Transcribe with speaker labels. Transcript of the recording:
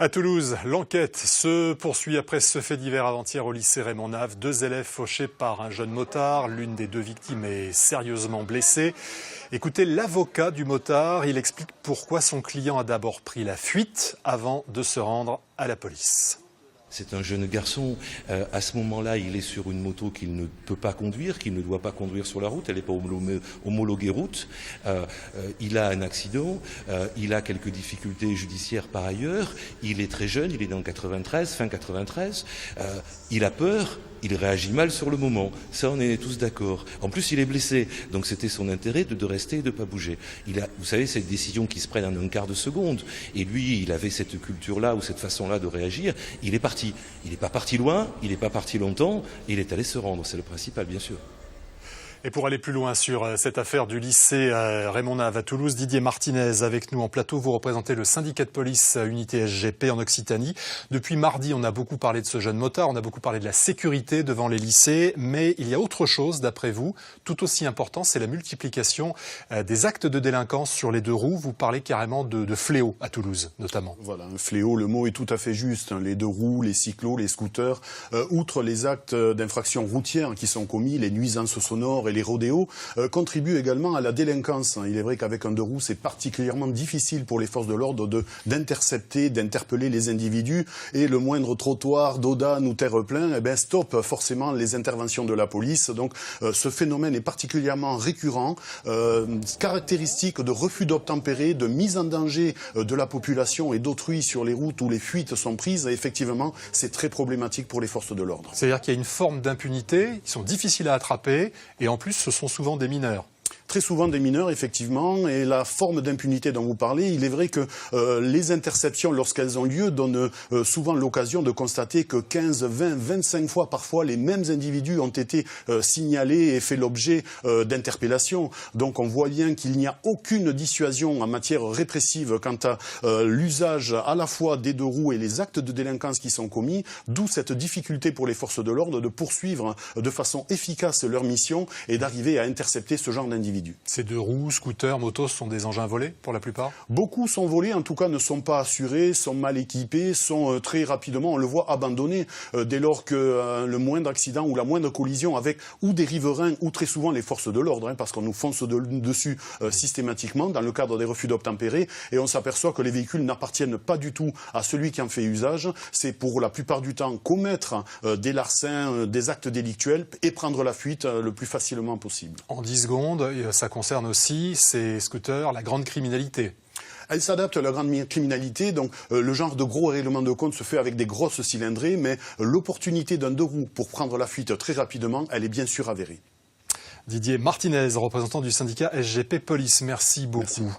Speaker 1: À Toulouse, l'enquête se poursuit après ce fait divers avant-hier au lycée Raymond Nave. 2 élèves fauchés par un jeune motard. L'une des 2 victimes est sérieusement blessée. Écoutez l'avocat du motard. Il explique pourquoi son client a d'abord pris la fuite avant de se rendre à la police.
Speaker 2: C'est un jeune garçon, à ce moment-là, il est sur une moto qu'il ne peut pas conduire, qu'il ne doit pas conduire sur la route, elle n'est pas homologuée route. Il a un accident, il a quelques difficultés judiciaires par ailleurs, il est très jeune, il est dans le 93, fin 93, il a peur, il réagit mal sur le moment, ça on est tous d'accord. En plus il est blessé, donc c'était son intérêt de rester et de ne pas bouger. Vous savez, c'est des décisions qui se prennent en un quart de seconde, et lui il avait cette culture-là ou cette façon-là de réagir, il est parti. Il n'est pas parti loin, il n'est pas parti longtemps, il est allé se rendre, c'est le principal bien sûr.
Speaker 1: Et pour aller plus loin sur cette affaire du lycée Raymond Nave à Toulouse, Didier Martinez avec nous en plateau. Vous représentez le syndicat de police unité SGP en Occitanie. Depuis mardi, on a beaucoup parlé de ce jeune motard, on a beaucoup parlé de la sécurité devant les lycées, mais il y a autre chose d'après vous, tout aussi important, c'est la multiplication des actes de délinquance sur les 2 roues. Vous parlez carrément de fléau à Toulouse notamment.
Speaker 3: Voilà, un fléau, le mot est tout à fait juste. Les 2 roues, les cyclos, les scooters, outre les actes d'infraction routière qui sont commis, les nuisances sonores et les rodéos contribuent également à la délinquance. Il est vrai qu'avec un 2 roues, c'est particulièrement difficile pour les forces de l'ordre d'intercepter, d'interpeller les individus, et le moindre trottoir, d'Odane ou terre-plein, stoppe forcément les interventions de la police. Donc ce phénomène est particulièrement récurrent, caractéristique de refus d'obtempérer, de mise en danger de la population et d'autrui sur les routes où les fuites sont prises. Et effectivement, c'est très problématique pour les forces de l'ordre.
Speaker 1: C'est-à-dire qu'il y a une forme d'impunité, ils sont difficiles à attraper, et en plus ce sont souvent des mineurs.
Speaker 3: Très souvent des mineurs, effectivement, et la forme d'impunité dont vous parlez, il est vrai que les interceptions, lorsqu'elles ont lieu, donnent souvent l'occasion de constater que 15, 20, 25 fois parfois, les mêmes individus ont été signalés et fait l'objet d'interpellations. Donc on voit bien qu'il n'y a aucune dissuasion en matière répressive quant à l'usage à la fois des 2 roues et les actes de délinquance qui sont commis, d'où cette difficulté pour les forces de l'ordre de poursuivre de façon efficace leur mission et d'arriver à intercepter ce genre d'individus.
Speaker 1: Ces 2 roues, scooters, motos sont des engins volés pour la plupart?
Speaker 3: Beaucoup sont volés, en tout cas ne sont pas assurés, sont mal équipés, sont très rapidement, on le voit, abandonnés dès lors que le moindre accident ou la moindre collision avec ou des riverains ou très souvent les forces de l'ordre, parce qu'on nous fonce dessus systématiquement dans le cadre des refus d'obtempérer, et on s'aperçoit que les véhicules n'appartiennent pas du tout à celui qui en fait usage. C'est pour la plupart du temps commettre des larcins, des actes délictuels et prendre la fuite le plus facilement possible.
Speaker 1: En 10 secondes, ça concerne aussi ces scooters, la grande criminalité.
Speaker 3: Elle s'adapte à la grande criminalité, donc le genre de gros règlement de compte se fait avec des grosses cylindrées, mais l'opportunité d'un 2 roues pour prendre la fuite très rapidement, elle est bien sûr avérée.
Speaker 1: Didier Martinez, représentant du syndicat SGP Police, merci beaucoup. Merci.